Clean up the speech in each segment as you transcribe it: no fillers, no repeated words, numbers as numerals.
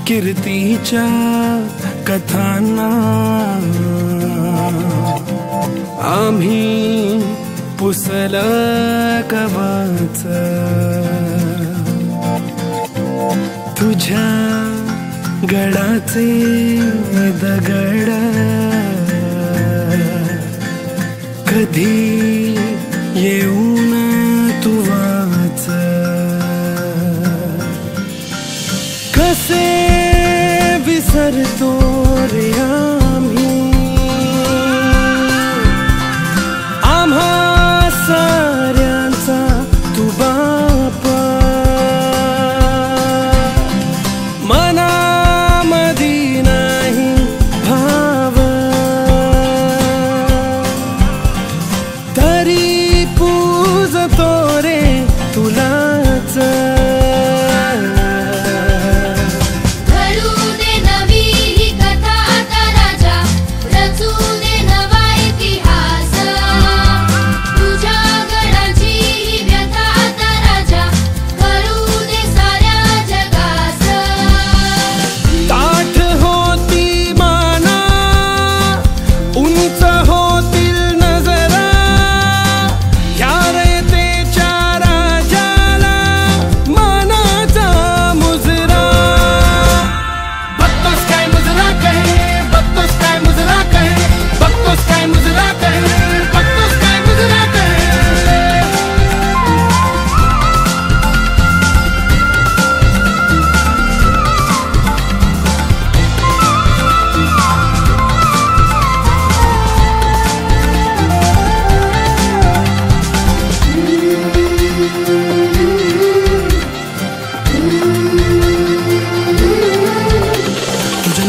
कीर्तीच्या कथांना आम्ही पुसलं कवच, तुझ्या गडाचे दगड कधी येऊन तू वाच, कसे विसरतो रे आम्ही आम्हा साऱ्यांचा तू बाप, मनामधी नाही भाव तरी पूजतो रे तुलाच,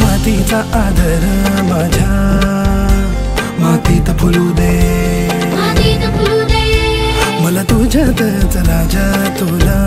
मातीचा आदर माझ्या मातीत फुलू दे, मला तुझ्यातच राजा तुला